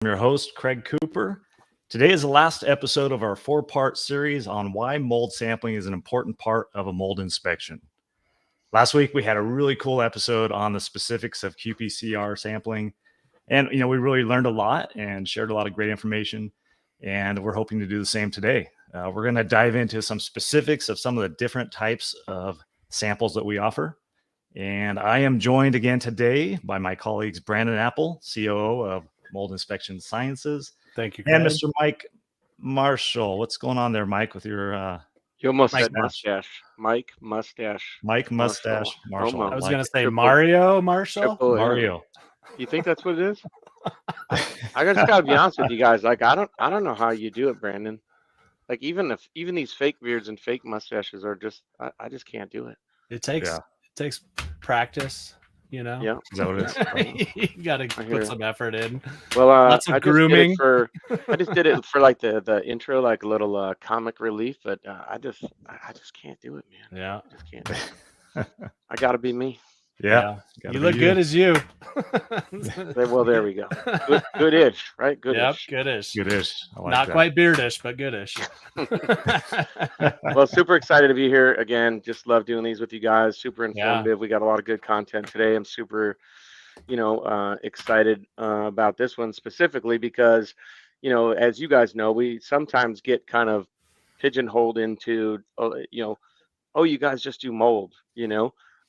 I'm your host, Craig Cooper. Today is the last episode of our 4-part series on why mold sampling is an important part of a mold inspection. Last week, we had a really cool episode on the specifics of qPCR sampling. And, we really learned a lot and shared a lot of great information. And we're hoping to do the same today. We're going to dive into some specifics of some of the different types of samples that we offer. And I am joined again today by my colleagues, Brandon Apple, COO of Mold Inspection Sciences. Thank you, Craig. And Craig. Mr. Mike Marshall. What's going on there, Mike, with your You almost said mustache. Mike Mustache. Mike Mustache Marshall. I was going to say Mario Marshall. Mario. You think that's what it is? I just gotta be honest with you guys. Like, I don't know how you do it, Brandon. Like, even these fake beards and fake mustaches are just, I just can't do it. It takes practice. Yeah. Is that what it is? You got to put some effort in. Well, lots of grooming. I just did it for like the intro, like a little comic relief, but I just can't do it, man. Yeah. I just can't. I got to be me. Yeah. You look good as you. Well, there we go. Goodish, right? Goodish. Yep, goodish. Goodish. Not quite beardish, but goodish. Well, super excited to be here again. Just love doing these with you guys. Super informative. We got a lot of good content today. I'm super, excited about this one specifically because, as you guys know, we sometimes get kind of pigeonholed into, you guys just do mold,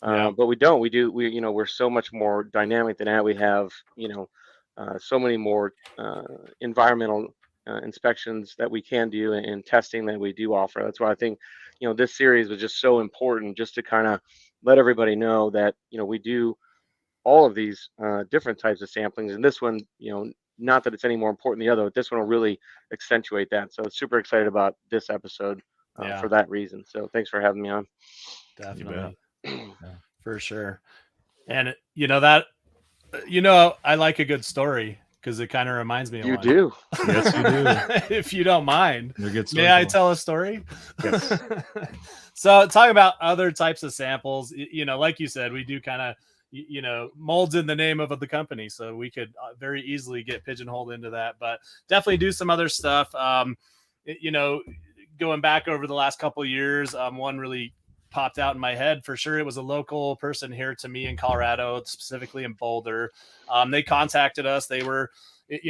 but we don't. We're so much more dynamic than that. We have, so many more environmental inspections that we can do and testing that we do offer. That's why I think, this series was just so important, just to kind of let everybody know that, we do all of these different types of samplings. And this one, not that it's any more important than the other, but this one will really accentuate that. So super excited about this episode for that reason. So thanks for having me on. Definitely. For sure. And I like a good story because it kind of reminds me of you do. Yes, you do. If you don't mind, you're good. May I tell a story? Yes. So talking about other types of samples, like you said, we do kind of, molds in the name of the company, so we could very easily get pigeonholed into that, but definitely do some other stuff. Going back over the last couple of years, one really popped out in my head for sure. It was a local person here to me in Colorado, specifically in Boulder. They contacted us. They were,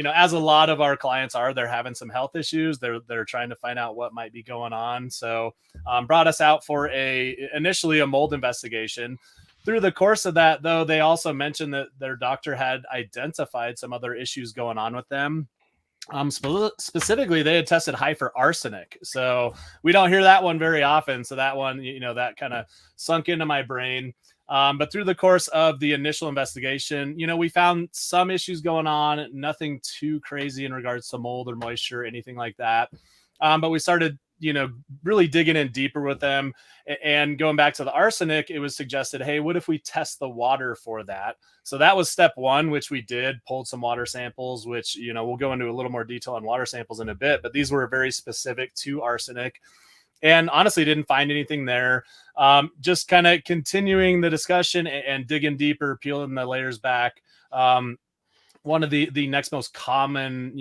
as a lot of our clients are, they're having some health issues. They're trying to find out what might be going on. So brought us out for initially a mold investigation. Through the course of that, though, they also mentioned that their doctor had identified some other issues going on with them. Specifically, they had tested high for arsenic. So we don't hear that one very often. So that one, that kind of sunk into my brain. But through the course of the initial investigation, we found some issues going on, nothing too crazy in regards to mold or moisture, anything like that. But we started, really digging in deeper with them. And going back to the arsenic, it was suggested, hey, what if we test the water for that? So that was step one, which we did, pulled some water samples, which, we'll go into a little more detail on water samples in a bit, but these were very specific to arsenic. And honestly, didn't find anything there. Just kind of continuing the discussion and digging deeper, peeling the layers back. One of the next most common,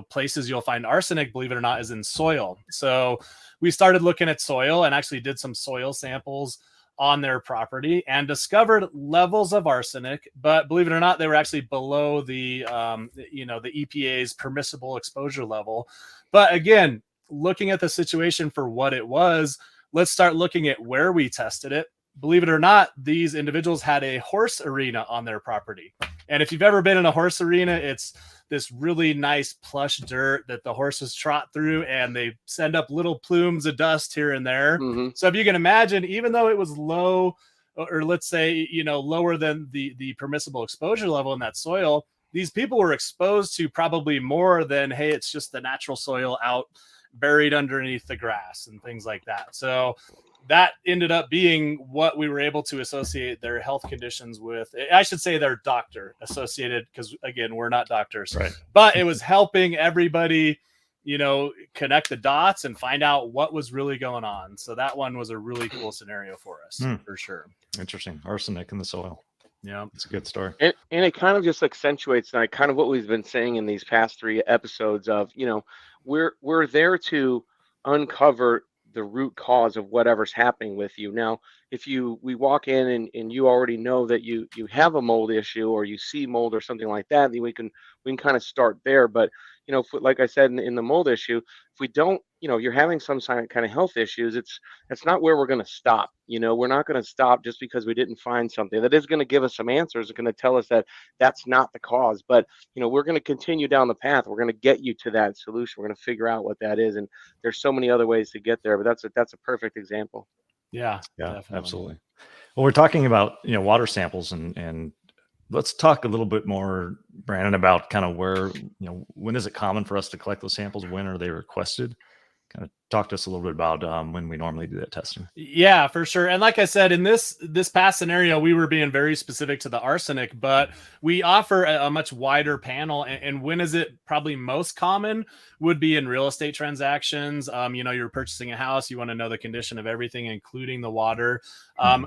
places you'll find arsenic, believe it or not, is in soil. So we started looking at soil and actually did some soil samples on their property and discovered levels of arsenic, but believe it or not, they were actually below the EPA's permissible exposure level. But again, looking at the situation for what it was, let's start looking at where we tested it. Believe it or not, these individuals had a horse arena on their property. And if you've ever been in a horse arena, it's this really nice plush dirt that the horses trot through, and they send up little plumes of dust here and there. Mm-hmm. So if you can imagine, even though it was low, or let's say, lower than the permissible exposure level in that soil, these people were exposed to probably more than, hey, it's just the natural soil out buried underneath the grass and things like that. So that ended up being what we were able to associate their health conditions with. I should say their doctor associated, because again, we're not doctors, right? But it was helping everybody, connect the dots and find out what was really going on. So that one was a really cool scenario for us, for sure. Interesting. Arsenic in the soil. Yeah. It's a good story. And it kind of just accentuates like kind of what we've been saying in these past 3 episodes of, we're there to uncover the root cause of whatever's happening with you. Now, if we walk in and you already know that you have a mold issue or you see mold or something like that, then we can kind of start there. But like I said in the mold issue, if we don't, you're having some kind of health issues, that's not where we're going to stop. We're not going to stop just because we didn't find something that is going to give us some answers. It's going to tell us that that's not the cause, but we're going to continue down the path. We're going to get you to that solution. We're going to figure out what that is, and there's so many other ways to get there. But that's a perfect example. Yeah, definitely. Absolutely. Well, we're talking about water samples, and let's talk a little bit more, Brandon, about kind of where when is it common for us to collect those samples? When are they requested? Kind of talk to us a little bit about when we normally do that testing. Yeah, for sure. And like I said, in this past scenario, we were being very specific to the arsenic, but we offer a much wider panel. And when is it probably most common would be in real estate transactions. You're purchasing a house, you want to know the condition of everything, including the water.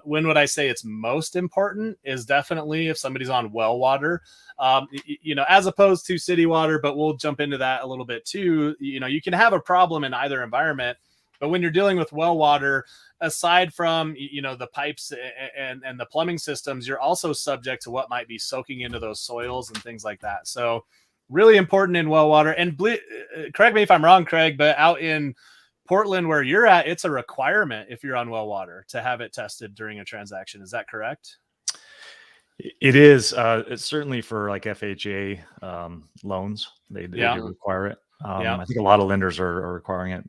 When would I say it's most important is definitely if somebody's on well water, as opposed to city water, but we'll jump into that a little bit too. You can have a problem in either environment, but when you're dealing with well water, aside from the pipes and the plumbing systems, you're also subject to what might be soaking into those soils and things like that. So really important in well water. And correct me if I'm wrong, Craig, but out in Portland where you're at, it's a requirement if you're on well water to have it tested during a transaction. Is that correct? It is. It's certainly for like FHA loans. They do require it. I think a lot of lenders are requiring it.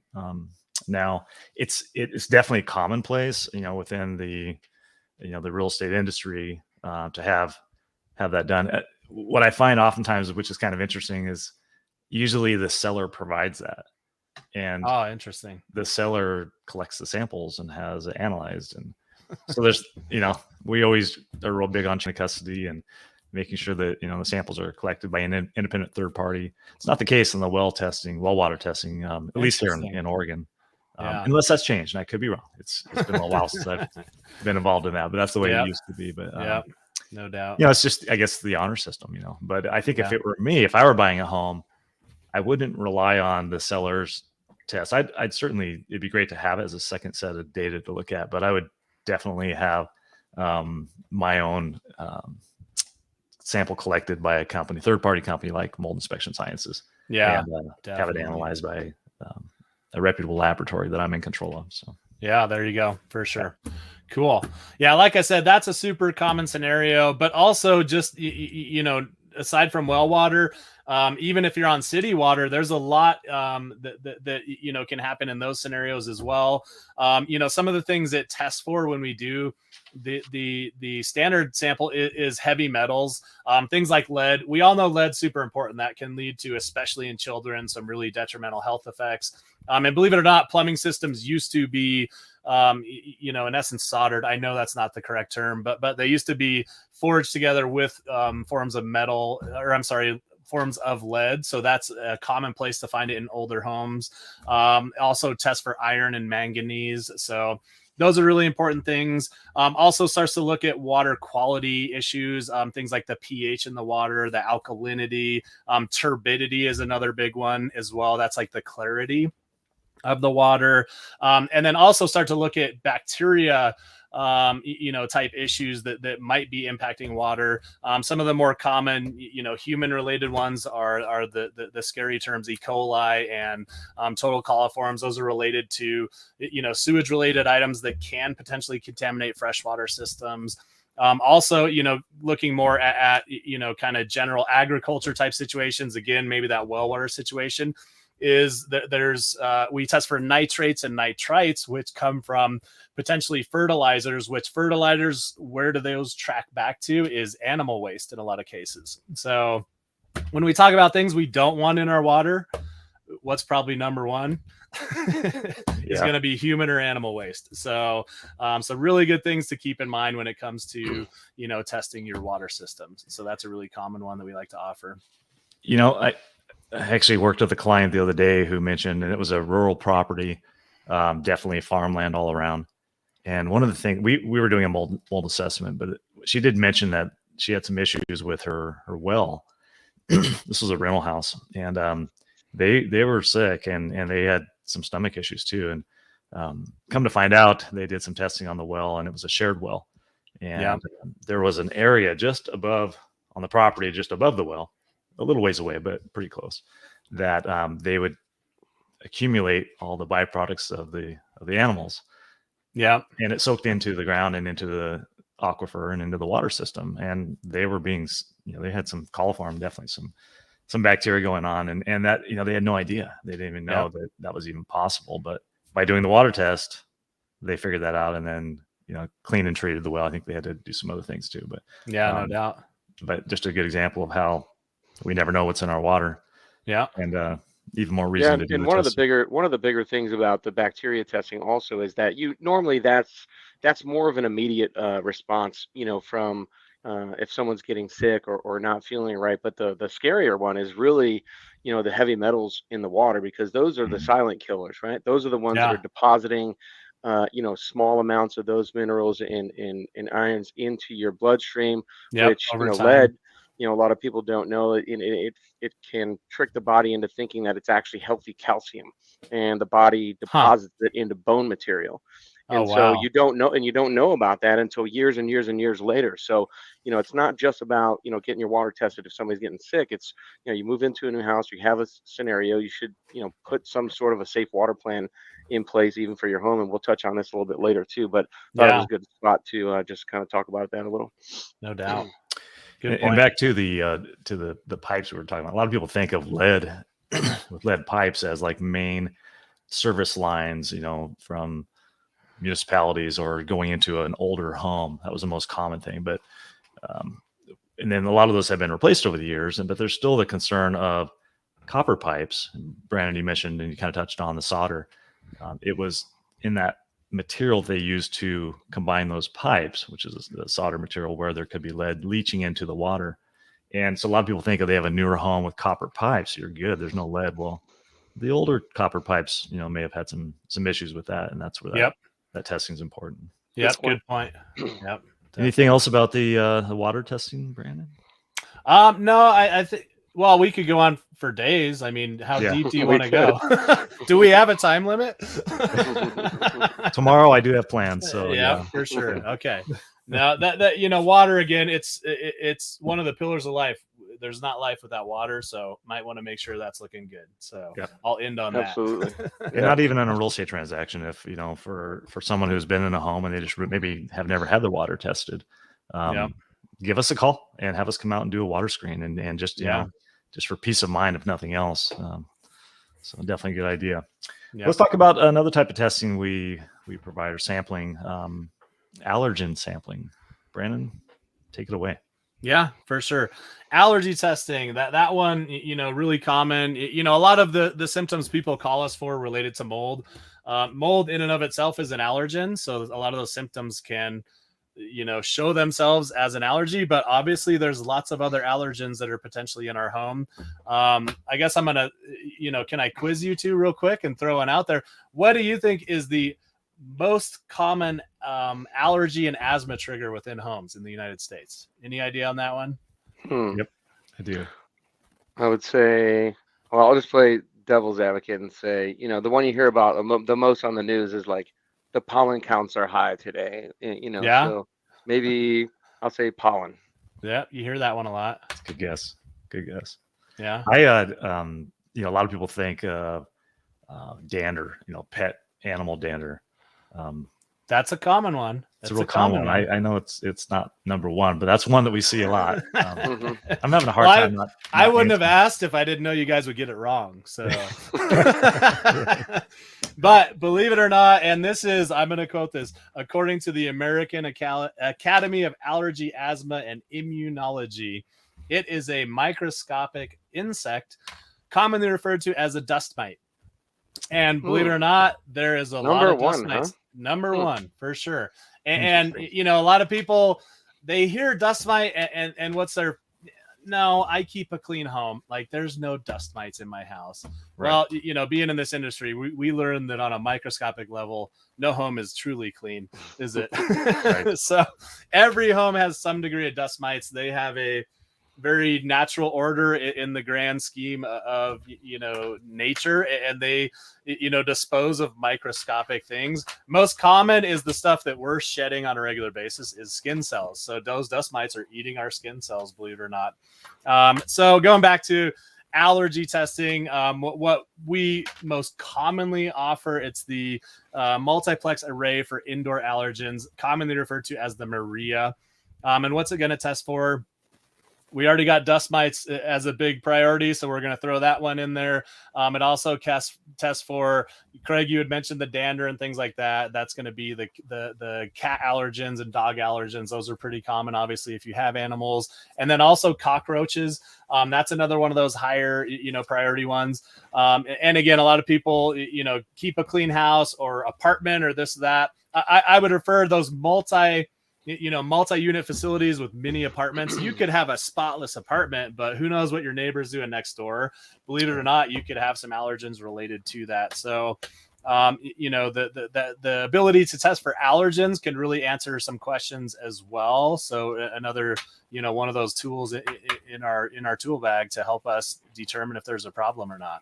Now it's definitely commonplace, within the real estate industry to have that done. What I find oftentimes, which is kind of interesting, is usually the seller provides that, and interesting. The seller collects the samples and has it analyzed, and so there's we always are real big on chain of custody and making sure that the samples are collected by an independent third party. It's not the case in the well water testing, at least here in Oregon. Unless that's changed, and I could be wrong. It's been a while since I've been involved in that, but that's the way it used to be. But no doubt. It's just, I guess, the honor system. But I think if it were me, if I were buying a home, I wouldn't rely on the seller's test. I'd certainly, it'd be great to have it as a second set of data to look at, but I would definitely have my own sample collected by a third-party company like Mold Inspection Sciences. And have it analyzed by a reputable laboratory that I'm in control of. So there you go, for sure. Cool. Yeah, like I said, that's a super common scenario, but also just aside from well water, even if you're on city water, there's a lot that can happen in those scenarios as well. Some of the things it tests for when we do the standard sample is heavy metals, things like lead. We all know lead's super important. That can lead to, especially in children, some really detrimental health effects. And believe it or not, plumbing systems used to be in essence soldered. I know that's not the correct term, but they used to be forged together with forms of metal, forms of lead. So that's a common place to find it in older homes. Also test for iron and manganese. So those are really important things. Also starts to look at water quality issues, things like the pH in the water, the alkalinity, turbidity is another big one as well. That's like the clarity of the water. And then also start to look at bacteria, type issues that might be impacting water. Some of the more common, human related ones are the scary terms E. coli and total coliforms. Those are related to, sewage related items that can potentially contaminate freshwater systems. Also, looking more at kind of general agriculture type situations. Again, maybe that well water situation is that we test for nitrates and nitrites, which come from potentially fertilizers, where do those track back to is animal waste in a lot of cases. So when we talk about things we don't want in our water, what's probably number one is going to be human or animal waste. So really good things to keep in mind when it comes to, testing your water systems. So that's a really common one that we like to offer. I actually worked with a client the other day who mentioned, and it was a rural property, definitely farmland all around. And one of the things we were doing a mold assessment, but she did mention that she had some issues with her well. This was a rental house, and they were sick, and they had some stomach issues too. And come to find out, they did some testing on the well, and it was a shared well. And there was an area just above on the property, just above the well, a little ways away, but pretty close, that they would accumulate all the byproducts of the animals. Yeah. And it soaked into the ground and into the aquifer and into the water system. And they were being, they had some coliform, definitely some bacteria going on. And that, they had no idea. They didn't even know that was even possible. But by doing the water test, they figured that out, and then, cleaned and treated the well. I think they had to do some other things too, but no doubt. But just a good example of how we never know what's in our water. Yeah. And even more reason to do and the one testing. of the bigger things about the bacteria testing also is that normally that's more of an immediate response, from if someone's getting sick or not feeling right. But the scarier one is really, the heavy metals in the water, because those are the silent killers, right? Those are the ones that are depositing small amounts of those minerals and ions into your bloodstream, which lead, a lot of people don't know it can trick the body into thinking that it's actually healthy calcium, and the body deposits it into bone material. And so you don't know about that until years and years and years later. So, it's not just about, getting your water tested if somebody's getting sick. It's, you move into a new house, you have a scenario, you should, put some sort of a safe water plan in place, even for your home. And we'll touch on this a little bit later too, but thought it was a good spot to just kind of talk about that a little. No doubt. Good point. And back to the pipes we were talking about. A lot of people think of lead with lead pipes as like main service lines, from municipalities or going into an older home. That was the most common thing. But and then a lot of those have been replaced over the years, but there's still the concern of copper pipes. Brandon, you mentioned, and you kind of touched on the solder. It was in that material they used to combine those pipes, which is the solder material, where there could be lead leaching into the water. And so a lot of people think they have a newer home with copper pipes, you're good, there's no lead. Well, the older copper pipes, may have had some issues with that, and that's where that testing is important. Yep, good point. Yep. Anything else about the water testing, Brandon? No, I think. Well, we could go on for days. I mean, how deep do you want to go? Do we have a time limit? Tomorrow I do have plans. So yeah, for sure. Okay. Now that water, again, it's one of the pillars of life. There's not life without water, so might want to make sure that's looking good. So I'll end on that. Absolutely. And not even in a real estate transaction. If for someone who's been in a home and they just maybe have never had the water tested, give us a call and have us come out and do a water screen and just just for peace of mind, if nothing else. So definitely a good idea. Let's talk about another type of testing we provide, or sampling, allergen sampling. Brandon, take it away. Yeah, for sure. Allergy testing, that one, really common. A lot of the symptoms people call us for related to mold. Mold in and of itself is an allergen. So a lot of those symptoms can, show themselves as an allergy, but obviously there's lots of other allergens that are potentially in our home. I guess I'm going to, can I quiz you two real quick and throw one out there? What do you think is the most common allergy and asthma trigger within homes in the United States? Any idea on that one? Yep, I do. I would say, well, I'll just play devil's advocate and say, the one you hear about the most on the news is like the pollen counts are high today. So maybe I'll say pollen. Yeah, you hear that one a lot. That's a good guess. Good guess. Yeah. I a lot of people think dander, pet animal dander. That's a common one. It's a real common one. I know it's not number one, but that's one that we see a lot. I'm having a hard time. I wouldn't have asked if I didn't know you guys would get it wrong. So, but believe it or not, and this is, I'm going to quote this, according to the American Academy of Allergy, Asthma, and Immunology, it is a microscopic insect commonly referred to as a dust mite. And believe it or not, there is a lot of dust mites. Number one, for sure. And a lot of people, they hear dust mite and what's their no, I keep a clean home. Like there's no dust mites in my house. Right. Well, being in this industry, we learned that on a microscopic level, no home is truly clean, is it? Right. So every home has some degree of dust mites. They have a very natural order in the grand scheme of nature, and they dispose of microscopic things. Most common is the stuff that we're shedding on a regular basis is skin cells. So those dust mites are eating our skin cells, believe it or not. So going back to allergy testing, what we most commonly offer, it's the multiplex array for indoor allergens, commonly referred to as the Maria. And what's it going to test for? We already got dust mites as a big priority, so we're going to throw that one in there. It also tests for, Craig, you had mentioned the dander and things like that. That's going to be the cat allergens and dog allergens. Those are pretty common, obviously, if you have animals. And then also cockroaches. That's another one of those higher, priority ones. And again, a lot of people, keep a clean house or apartment or this, that. I would refer those multi-unit facilities with mini apartments. You could have a spotless apartment, but who knows what your neighbor's doing next door. Believe it or not, you could have some allergens related to that. So the ability to test for allergens can really answer some questions as well. So another one of those tools in our tool bag to help us determine if there's a problem or not.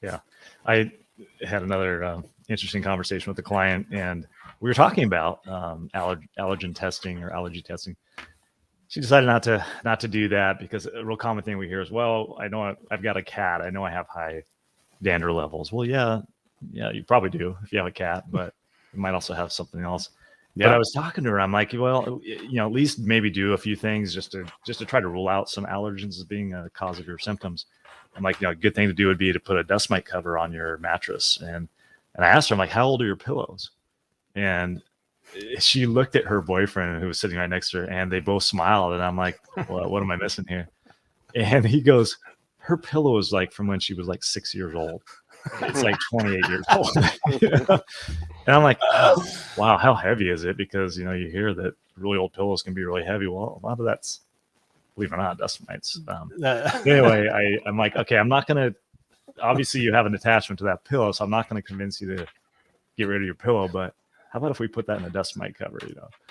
Yeah, I had another interesting conversation with the client, and we were talking about allergen testing or allergy testing. She decided not to do that because a real common thing we hear is, well, I know I've got a cat. I know I have high dander levels. Well, yeah, you probably do if you have a cat, but you might also have something else. Yeah. But I was talking to her. I'm like, well, at least maybe do a few things just to try to rule out some allergens as being a cause of your symptoms. I'm like, a good thing to do would be to put a dust mite cover on your mattress. And I asked her, I'm like, how old are your pillows? And she looked at her boyfriend who was sitting right next to her, and they both smiled. And I'm like, well, what am I missing here? And he goes, her pillow is like from when she was like 6 years old. It's like 28 years old. And I'm like, oh, wow, how heavy is it? Because, you hear that really old pillows can be really heavy. Well, a lot of that's, believe it or not, dust mites. Anyway, I'm like, okay, I'm not going to, obviously you have an attachment to that pillow, so I'm not going to convince you to get rid of your pillow, but how about if we put that in a dust mite cover,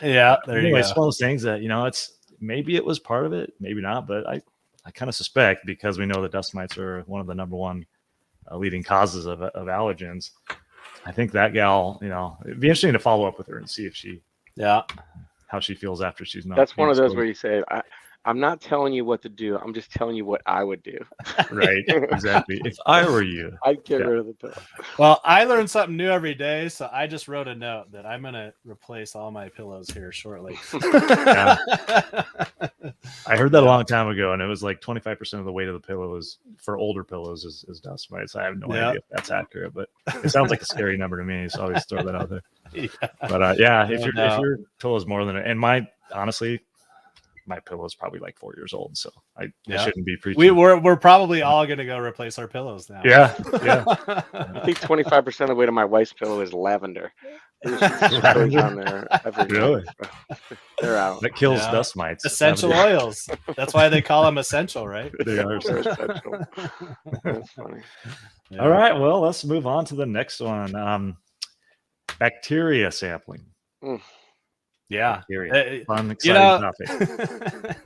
Yeah, there you go. It's one of those things that, it's, maybe it was part of it, maybe not, but I kind of suspect, because we know that dust mites are one of the number one leading causes of allergens. I think that gal, it'd be interesting to follow up with her and see if how she feels after she's not. That's one of those where you say, I'm not telling you what to do. I'm just telling you what I would do. Right. Exactly. If I were you, I'd get rid of the pillow. Well, I learn something new every day. So I just wrote a note that I'm going to replace all my pillows here shortly. Yeah. I heard that a long time ago, and it was like 25% of the weight of the pillow is for older pillows is dust mites. I have no idea if that's accurate, but it sounds like a scary number to me. So I always throw that out there. Yeah. But if your pillow is more than it, and honestly, my pillow is probably like 4 years old, so I shouldn't be preaching. We're probably all going to go replace our pillows now. Yeah. I think 25% of the weight of my wife's pillow is lavender. Lavender on there every really? They're out. That kills dust mites. Essential oils. That's why they call them essential, right? They are essential. That's funny. Yeah. All right. Well, let's move on to the next one. Bacteria sampling. Yeah. Fun, exciting topic.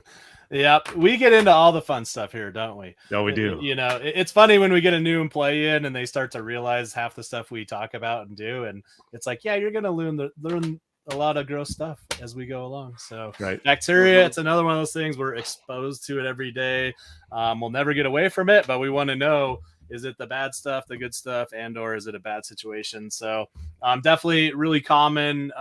Yeah, we get into all the fun stuff here, don't we? Oh, we do. It's funny when we get a new employee in and they start to realize half the stuff we talk about and do, and it's like, yeah, you're gonna learn a lot of gross stuff as we go along. So right. Bacteria, it's another one of those things we're exposed to it every day. We'll never get away from it, but we want to know, is it the bad stuff, the good stuff, and or is it a bad situation? So definitely really common,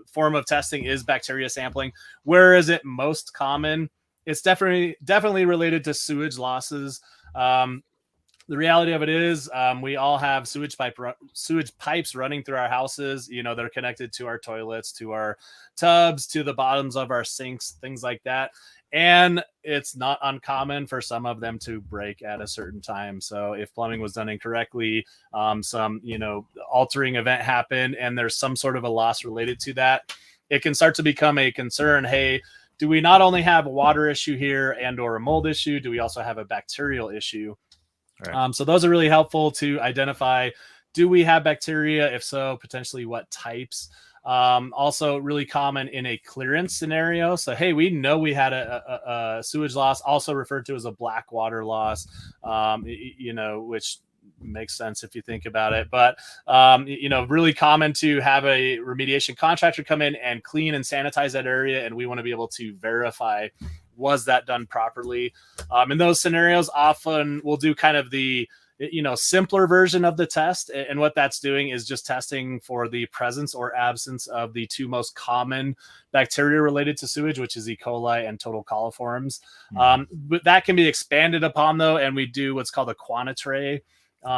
form of testing is bacteria sampling. Where is it most common? It's definitely related to sewage losses. The reality of it is we all have sewage pipes running through our houses. They're connected to our toilets, to our tubs, to the bottoms of our sinks, things like that. And it's not uncommon for some of them to break at a certain time. So if plumbing was done incorrectly, some, altering event happened and there's some sort of a loss related to that, it can start to become a concern. Hey, do we not only have a water issue here and or a mold issue, do we also have a bacterial issue? Right. So those are really helpful to identify, do we have bacteria? If so, potentially what types? Also really common in a clearance scenario. So, hey, we know we had a sewage loss, also referred to as a black water loss, which makes sense if you think about it. But, really common to have a remediation contractor come in and clean and sanitize that area. And we want to be able to verify, was that done properly? In those scenarios, often we'll do kind of the simpler version of the test. And what that's doing is just testing for the presence or absence of the two most common bacteria related to sewage, which is E. coli and total coliforms. But that can be expanded upon, though, and we do what's called a quantitray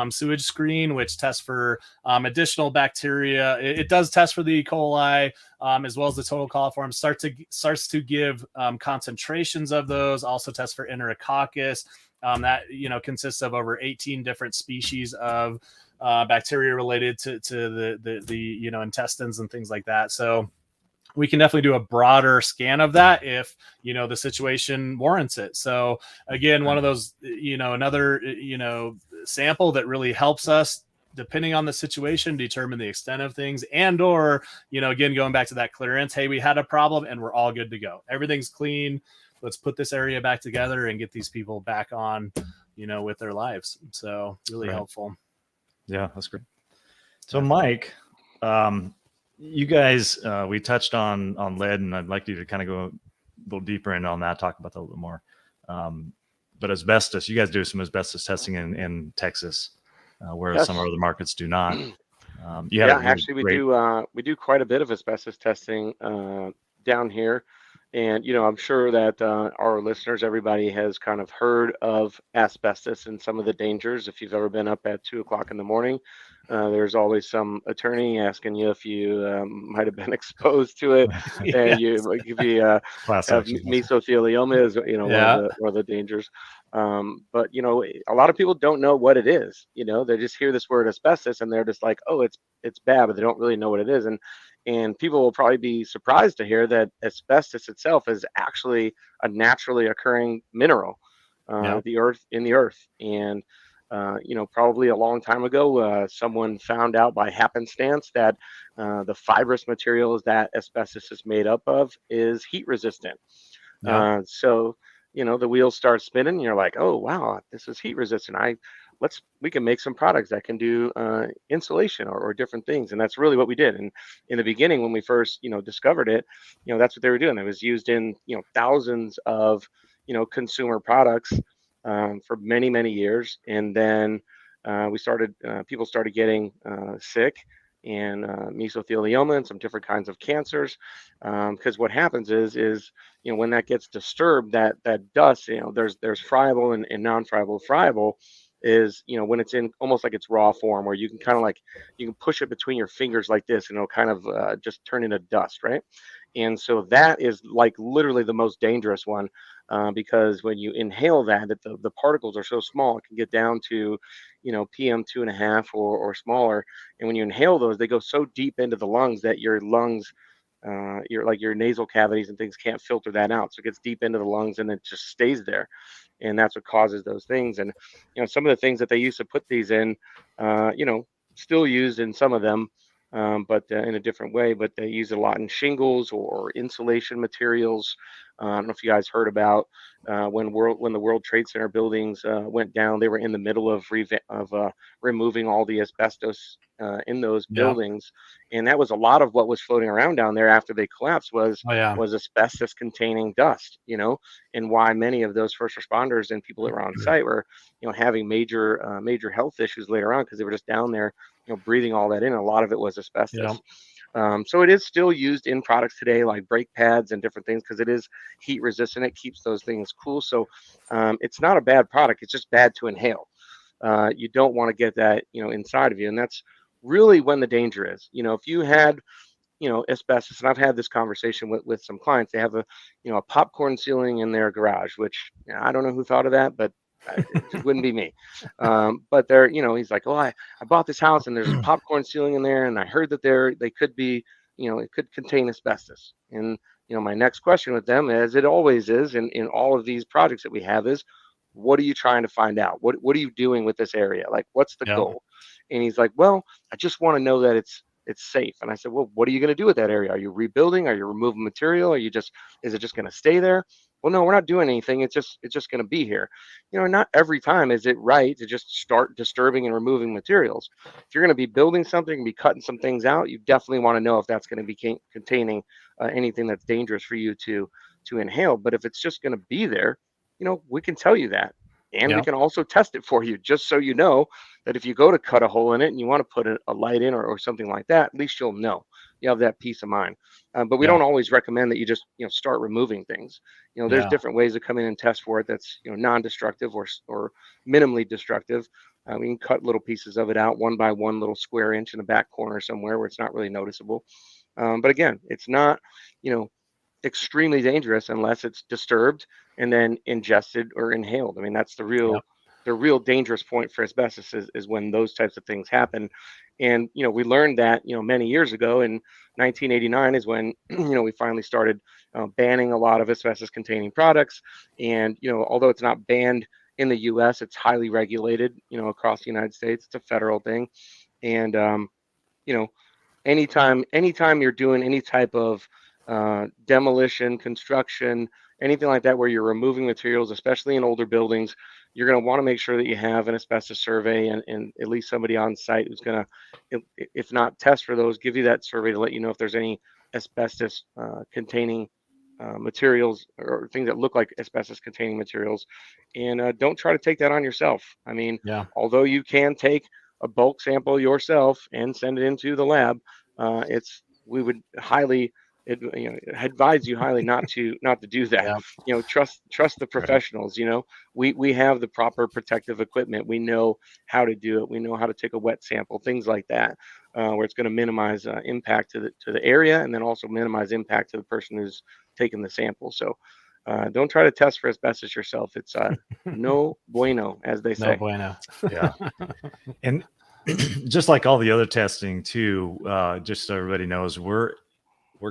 sewage screen, which tests for additional bacteria. It does test for the E. coli as well as the total coliforms. Starts to give concentrations of those. Also tests for enterococcus. That consists of over 18 different species of bacteria related to the intestines and things like that. So we can definitely do a broader scan of that if the situation warrants it. So again, one of those another sample that really helps us, depending on the situation, determine the extent of things, and or again, going back to that clearance, hey, we had a problem and we're all good to go, everything's clean, let's put this area back together and get these people back on with their lives. So really helpful. Yeah, that's great. So Mike, you guys, we touched on lead, and I'd like you to kind of go a little deeper in on that, talk about that a little bit more. But asbestos, you guys do some asbestos testing in Texas, whereas some other markets do not. Actually, we do quite a bit of asbestos testing down here. And, I'm sure that our listeners, everybody has kind of heard of asbestos and some of the dangers. If you've ever been up at 2:00 in the morning, there's always some attorney asking you if you might have been exposed to it. And you could be have mesothelioma is one of the dangers. But a lot of people don't know what it is. They just hear this word asbestos and they're just like, oh, it's bad, but they don't really know what it is. And people will probably be surprised to hear that asbestos itself is actually a naturally occurring mineral, in the earth. And probably a long time ago, someone found out by happenstance that the fibrous materials that asbestos is made up of is heat resistant. So the wheels start spinning. And you're like, oh wow, this is heat resistant. We can make some products that can do insulation or different things. And that's really what we did. And in the beginning, when we first, discovered it, that's what they were doing. It was used in, thousands of, consumer products for many, many years. And then people started getting sick and mesothelioma and some different kinds of cancers. Because what happens is when that gets disturbed, that dust, there's friable and non-friable. Friable is when it's in almost like its raw form, where you can kind of you can push it between your fingers like this and it'll kind of just turn into dust, right? And so that is like literally the most dangerous one, because when you inhale that the particles are so small, it can get down to PM 2.5 or smaller. And when you inhale those, they go so deep into the lungs that your lungs, your nasal cavities and things can't filter that out. So it gets deep into the lungs and it just stays there. And that's what causes those things. And some of the things that they used to put these in, still used in some of them, but in a different way. But they use it a lot in shingles or insulation materials. I don't know if you guys heard about when the World Trade Center buildings went down. They were in the middle of removing all the asbestos in those buildings, and that was a lot of what was floating around down there after they collapsed was asbestos containing dust. And why many of those first responders and people that were on site were having major health issues later on, because they were just down there breathing all that in. A lot of it was asbestos. So it is still used in products today, like brake pads and different things, because it is heat resistant. It keeps those things cool. So it's not a bad product. It's just bad to inhale. You don't want to get that inside of you, and that's really when the danger is. If you had asbestos, and I've had this conversation with some clients. They have a popcorn ceiling in their garage, which I don't know who thought of that, but it just wouldn't be me. But they're, he's like, oh, I bought this house and there's a popcorn ceiling in there, and I heard that they could be, it could contain asbestos. And my next question with them, as it always is in all of these projects that we have, is what are you trying to find out? What are you doing with this area? Like, what's the Yeah. goal? And he's like, well, I just want to know that it's safe. And I said, well, what are you going to do with that area? Are you rebuilding? Are you removing material? Is it just going to stay there? Well, no, we're not doing anything. It's just going to be here. Not every time is it right to just start disturbing and removing materials. If you're going to be building something and be cutting some things out, you definitely want to know if that's going to be containing anything that's dangerous for you to inhale. But if it's just going to be there, we can tell you that. And we Yeah. can also test it for you, just so you know that if you go to cut a hole in it and you want to put a light in or something like that, at least you'll know. You have that peace of mind. But we Yeah. don't always recommend that you just start removing things. There's Yeah. different ways to come in and test for it that's non-destructive or minimally destructive. We can cut little pieces of it out one by one, little square inch in the back corner somewhere where it's not really noticeable. But again, it's not extremely dangerous unless it's disturbed and then ingested or inhaled. I mean, that's the Yep. real dangerous point for asbestos is when those types of things happen. And we learned that many years ago in 1989 is when we finally started banning a lot of asbestos containing products. And although it's not banned in the U.S., it's highly regulated across the United States. It's a federal thing. And you know anytime you're doing any type of demolition, construction, anything like that, where you're removing materials, especially in older buildings, you're going to want to make sure that you have an asbestos survey and at least somebody on site who's going to, if not test for those, give you that survey to let you know if there's any asbestos containing materials or things that look like asbestos containing materials. And don't try to take that on yourself. I mean, Yeah. although you can take a bulk sample yourself and send it into the lab, we would highly advise you highly not to do that. Yeah. Trust the professionals. We have the proper protective equipment. We know how to do it. We know how to take a wet sample, things like that, where it's going to minimize impact to the area, and then also minimize impact to the person who's taking the sample. So don't try to test for asbestos yourself. It's no bueno, as they say. No bueno. Yeah. And just like all the other testing too, just so everybody knows, we're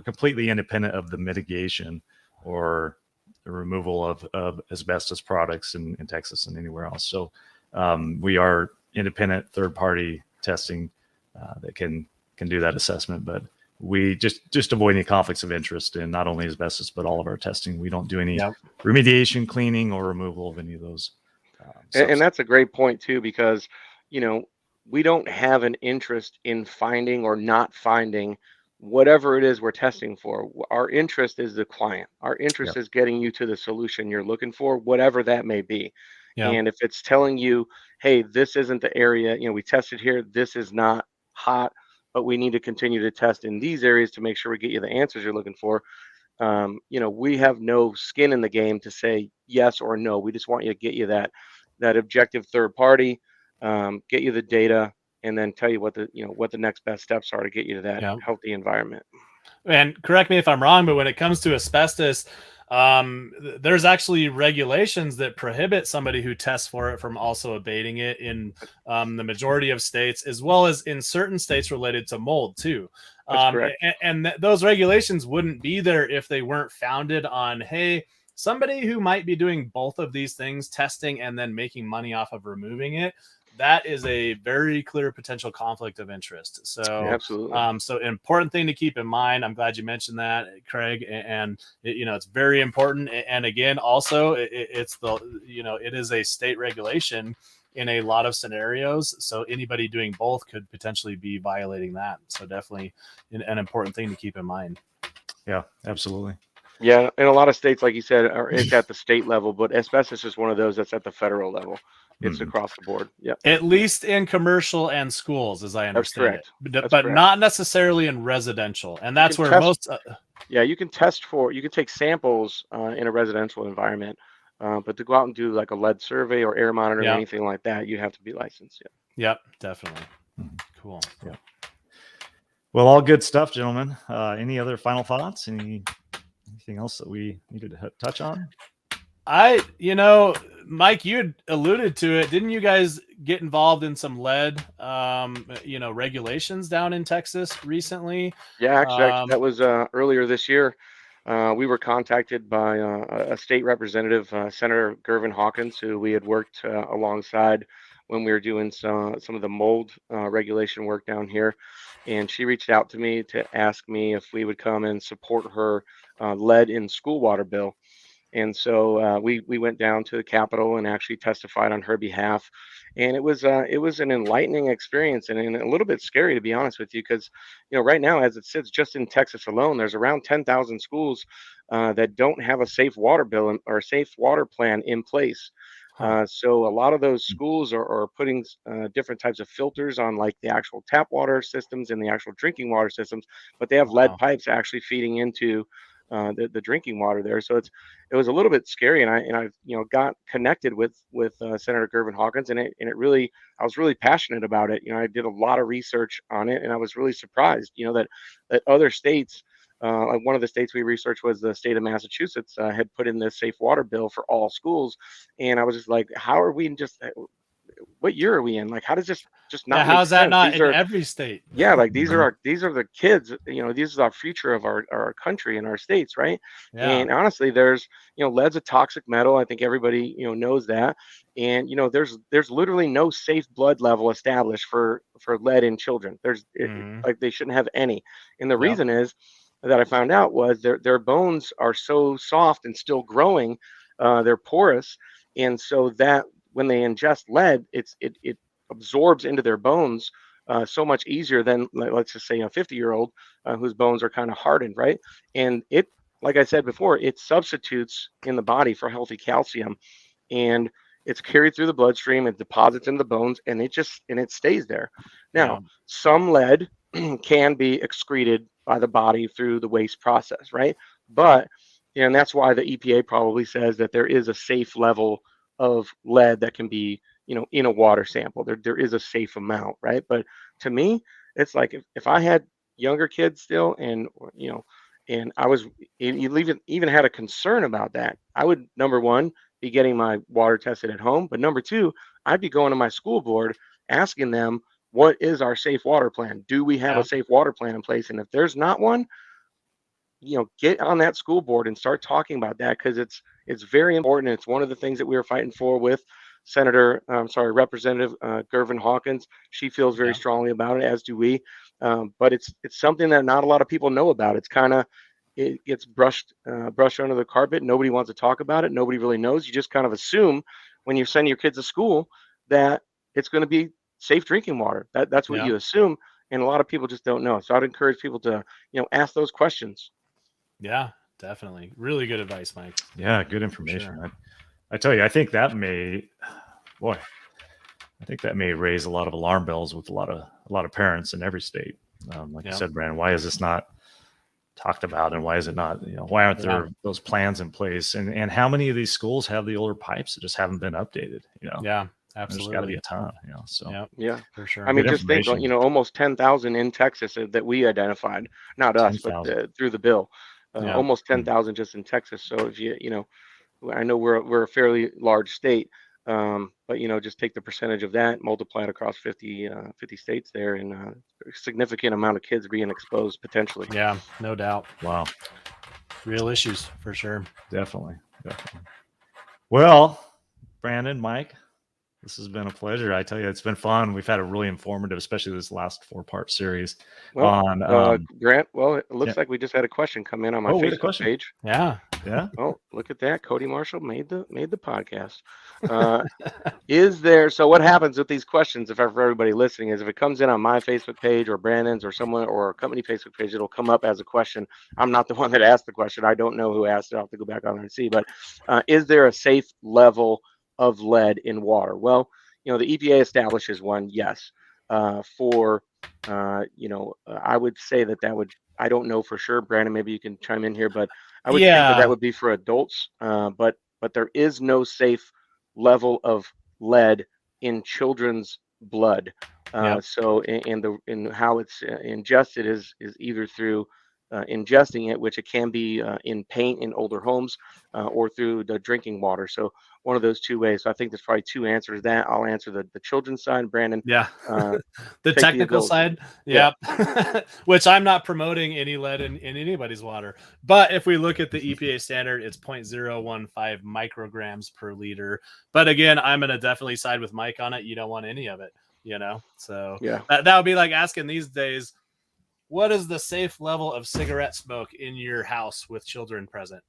completely independent of the mitigation or the removal of asbestos products in Texas and anywhere else. So we are independent third-party testing that can do that assessment, but we just avoid any conflicts of interest in not only asbestos but all of our testing. We don't do any remediation, cleaning, or removal of any of those. And that's a great point too, because we don't have an interest in finding or not finding whatever it is we're testing for. Our interest is the client. Our interest is getting you to the solution you're looking for, whatever that may be. And if it's telling you, hey, this isn't the area, we tested here, this is not hot, but we need to continue to test in these areas to make sure we get you the answers you're looking for. We have no skin in the game to say yes or no. We just want you to get you that objective third party, get you the data, and then tell you what the next best steps are to get you to that healthy environment. And correct me if I'm wrong, but when it comes to asbestos, there's actually regulations that prohibit somebody who tests for it from also abating it in the majority of states, as well as in certain states related to mold too. That's correct. And those regulations wouldn't be there if they weren't founded on, hey, somebody who might be doing both of these things, testing and then making money off of removing it, that is a very clear potential conflict of interest. So absolutely. So important thing to keep in mind. I'm glad you mentioned that, Craig, and it's very important. And again, also it's it is a state regulation in a lot of scenarios. So anybody doing both could potentially be violating that. So definitely an important thing to keep in mind. Yeah, absolutely. Yeah, in a lot of states, like you said, it's at the state level, but asbestos is one of those that's at the federal level. It's across the board. Yeah. At least in commercial and schools, as I understand it, but correct. not necessarily in residential. And that's where most. You can take samples in a residential environment, but to go out and do like a lead survey or air monitoring or anything like that, you have to be licensed. Yeah. Yep, definitely. Cool. Yeah. Well, all good stuff, gentlemen. Any other final thoughts? Anything else that we needed to touch on? Mike, you had alluded to it. Didn't you guys get involved in some lead, regulations down in Texas recently? Yeah, actually, that was earlier this year. we were contacted by a state representative, Senator Gervin Hawkins, who we had worked alongside when we were doing some of the mold regulation work down here. And she reached out to me to ask me if we would come and support her lead in school water bill. And so we went down to the Capitol and actually testified on her behalf, and it was an enlightening experience and a little bit scary, to be honest with you, because right now, as it sits, just in Texas alone, there's around 10,000 schools that don't have a safe water bill or a safe water plan in place. So a lot of those schools are putting different types of filters on like the actual tap water systems and the actual drinking water systems, but they have lead Wow. pipes actually feeding into the drinking water there. So it was a little bit scary, and I got connected with Senator Gervin Hawkins, and it really, I was really passionate about it. I did a lot of research on it, and I was really surprised, that other states. Like one of the states we researched was the state of Massachusetts had put in this safe water bill for all schools, and I was just like, how are we just? What year are we in? Like, how does this just Yeah, not make how's that sense? not These in are every state? yeah, like these Mhm. are the kids, this is our future of our country and our states, right? Yeah. And honestly, there's, lead's a toxic metal. I think everybody, knows that. And there's literally no safe blood level established for lead in children. Hmm. Like they shouldn't have any. And the Yep. reason is that I found out was their bones are so soft and still growing, they're porous, and so that when they ingest lead, it absorbs into their bones so much easier than let's just say a 50-year-old whose bones are kind of hardened, right? And it, like I said before, it substitutes in the body for healthy calcium, and it's carried through the bloodstream, it deposits in the bones, and it stays there. Yeah. Now, some lead can be excreted by the body through the waste process, right? But and that's why the EPA probably says that there is a safe level of lead that can be, in a water sample. There is a safe amount, right? But to me, it's like if I had younger kids still, and and I was even had a concern about that, I would, number one, be getting my water tested at home, but number two, I'd be going to my school board asking them, what is our safe water plan? Do we have a Yeah. safe water plan in place? And if there's not one, get on that school board and start talking about that, because it's very important. It's one of the things that we were fighting for with Representative Gervin Hawkins. She feels very Yeah. strongly about it, as do we. But it's something that not a lot of people know about. It gets brushed under the carpet. Nobody wants to talk about it. Nobody really knows. You just kind of assume when you send your kids to school that it's going to be safe drinking water. That's what Yeah. you assume, and a lot of people just don't know. So I'd encourage people to ask those questions. Yeah. Definitely. Really good advice, Mike. Yeah, good For information. sure. I tell you, I think that may, boy, I think that may raise a lot of alarm bells with a lot of parents in every state. Like you Yeah. said, Brandon, why is this not talked about, and why is it not? Why aren't Yeah. there those plans in place? And how many of these schools have the older pipes that just haven't been updated? Yeah. There's got to be Absolutely. a ton. So Yeah. Yeah. For I sure. mean, good just think, information. almost 10,000 in Texas that we identified, not us, but 10,000. through the bill, Yeah. almost 10,000 just in Texas. So if I know we're a fairly large state, but just take the percentage of that, multiply it across 50 states there, and a significant amount of kids being exposed potentially. Yeah. No doubt. Wow, Real issues for sure. definitely. Well, Brandon, Mike, this has been a pleasure. I tell you, it's been fun. We've had a really informative, especially this last 4-part series Well, on. Grant, well, it Yeah. looks like we just had a question come in on my Oh, we had a Facebook question. page. Yeah. Yeah. Oh, look at that. Cody Marshall made the podcast. Uh, so what happens with these questions, if for everybody listening, is if it comes in on my Facebook page or Brandon's or someone or a company Facebook page, it'll come up as a question. I'm not the one that asked the question. I don't know who asked it. I'll have to go back on there and see. But is there a safe level of lead in water? Well, the EPA establishes one, yes. I would say that would, I don't know for sure. Brandon, maybe you can chime in here, but I would think that Yeah. would be for adults. But there is no safe level of lead in children's blood. Yep. So in how it's ingested is either through ingesting it, which it can be in paint in older homes or through the drinking water. So one of those two ways. So I think there's probably two answers to that. I'll answer the children's side. Brandon, Yeah. The take technical adult side. Yeah. Yep. Which I'm not promoting any lead in anybody's water. But if we look at the EPA standard, it's 0.015 micrograms per liter. But again, I'm going to definitely side with Mike on it. You don't want any of it, So Yeah. that would be like asking these days, what is the safe level of cigarette smoke in your house with children present?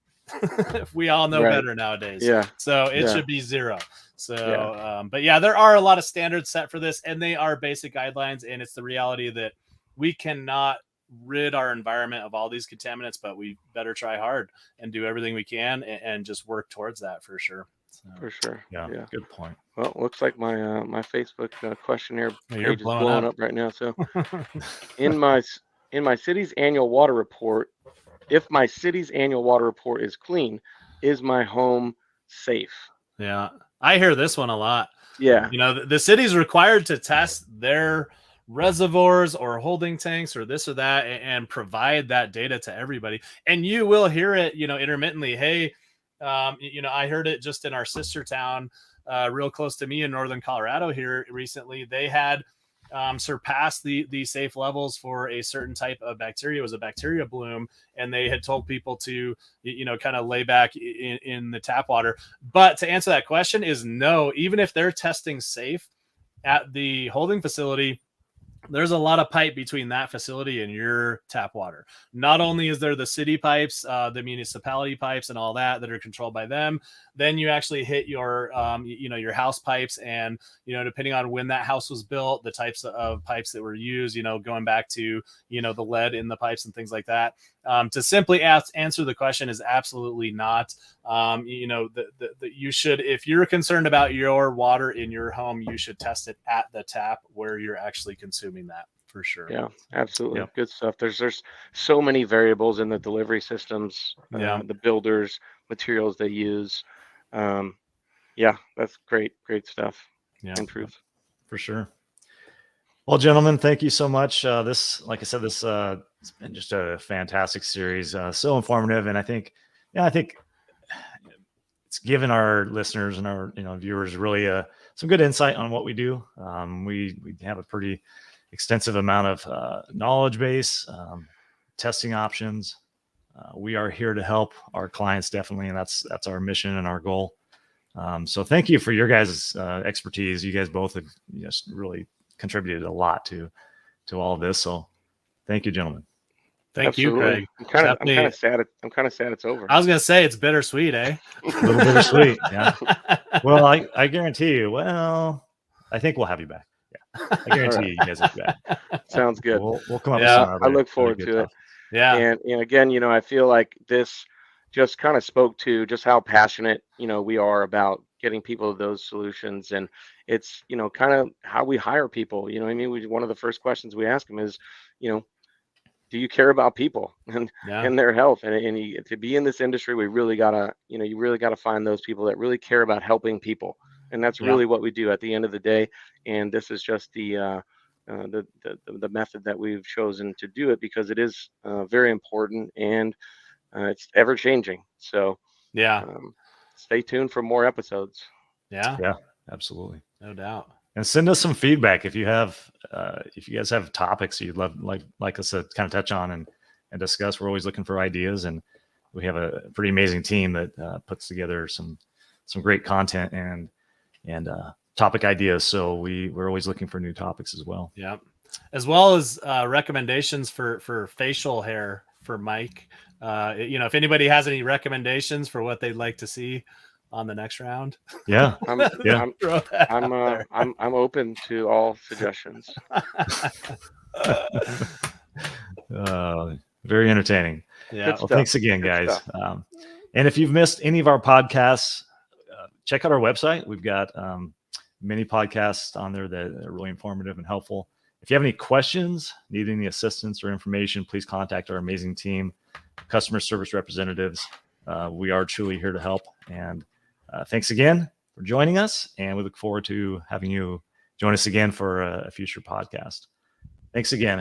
We all know better nowadays. Yeah. So it should be 0. So, but yeah, there are a lot of standards set for this, and they are basic guidelines. And it's the reality that we cannot rid our environment of all these contaminants, but we better try hard and do everything we can and just work towards that for sure. So, For sure. Yeah. Good point. Well, it looks like my my Facebook questionnaire you're page is blowing up right now. So in my city's annual water report, if my city's annual water report is clean, is my home safe? Yeah, I hear this one a lot. Yeah. The city's required to test their reservoirs or holding tanks or this or that and provide that data to everybody. And you will hear it, intermittently. Hey, I heard it just in our sister town, real close to me in northern Colorado here recently. They had surpassed the safe levels for a certain type of bacteria. It was a bacteria bloom, and they had told people to, kind of lay back in the tap water. But to answer that question is no. Even if they're testing safe at the holding facility, there's a lot of pipe between that facility and your tap water. Not only is there the city pipes, the municipality pipes and all that are controlled by them, then you actually hit your, your house pipes. And, depending on when that house was built, the types of pipes that were used, going back to, the lead in the pipes and things like that. To simply answer the question is absolutely not. You should, if you're concerned about your water in your home, you should test it at the tap where you're actually consuming that, for sure. Yeah, absolutely. Yep. Good stuff. There's so many variables in the delivery systems, the builders, materials they use. Yeah, that's great stuff. Yeah, Improve. For sure. Well, gentlemen, thank you so much. This, like I said, it's been just a fantastic series, so informative, and I think it's given our listeners and our viewers really some good insight on what we do. We have a pretty extensive amount of knowledge base, testing options. We are here to help our clients, definitely, and that's our mission and our goal. So thank you for your guys' expertise. You guys both have just really contributed a lot to all of this. So thank you, gentlemen. Thank you, Craig. I'm kind of sad. I'm kind of sad it's over. I was gonna say it's bittersweet, eh? A little bittersweet. Yeah. Well, I guarantee you. Well, I think we'll have you back. Yeah. I guarantee you guys will be back. Sounds good. We'll come up with some other, I look forward to it. Yeah. And again, I feel like this just kind of spoke to just how passionate, we are about getting people those solutions. And it's, kind of how we hire people. One of the first questions we ask them is, do you care about people and their health? And to be in this industry, we really gotta, you really gotta find those people that really care about helping people. And that's really what we do at the end of the day. And this is just the method that we've chosen to do it, because it is very important, and it's ever changing. So stay tuned for more episodes. Yeah, absolutely. No doubt. And send us some feedback if you guys have topics you'd love like us to kind of touch on and discuss. We're always looking for ideas, and we have a pretty amazing team that puts together some great content and topic ideas. So we're always looking for new topics as well. Yeah, as well as recommendations for facial hair for Mike. If anybody has any recommendations for what they'd like to see on the next round. Yeah. I'm open to all suggestions. Very entertaining. Yeah. Well, thanks again, guys. And if you've missed any of our podcasts, check out our website. We've got many podcasts on there that are really informative and helpful. If you have any questions, need any assistance or information, please contact our amazing team, customer service representatives. We are truly here to help. And thanks again for joining us. And we look forward to having you join us again for a future podcast. Thanks again.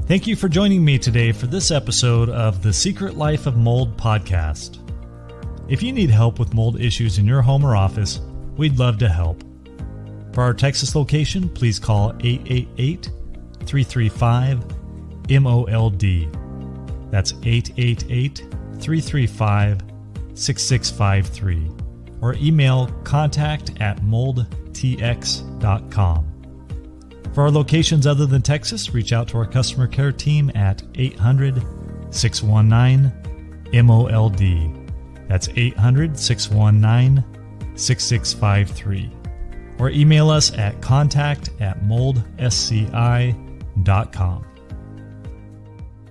Thank you for joining me today for this episode of the Secret Life of Mold podcast. If you need help with mold issues in your home or office, we'd love to help. For our Texas location, please call 888-335-MOLD. That's 888-335-6653. Or email contact@moldtx.com. For our locations other than Texas, reach out to our customer care team at 800-619-MOLD. That's 800-619-6653. Or email us at contact@moldsci.com.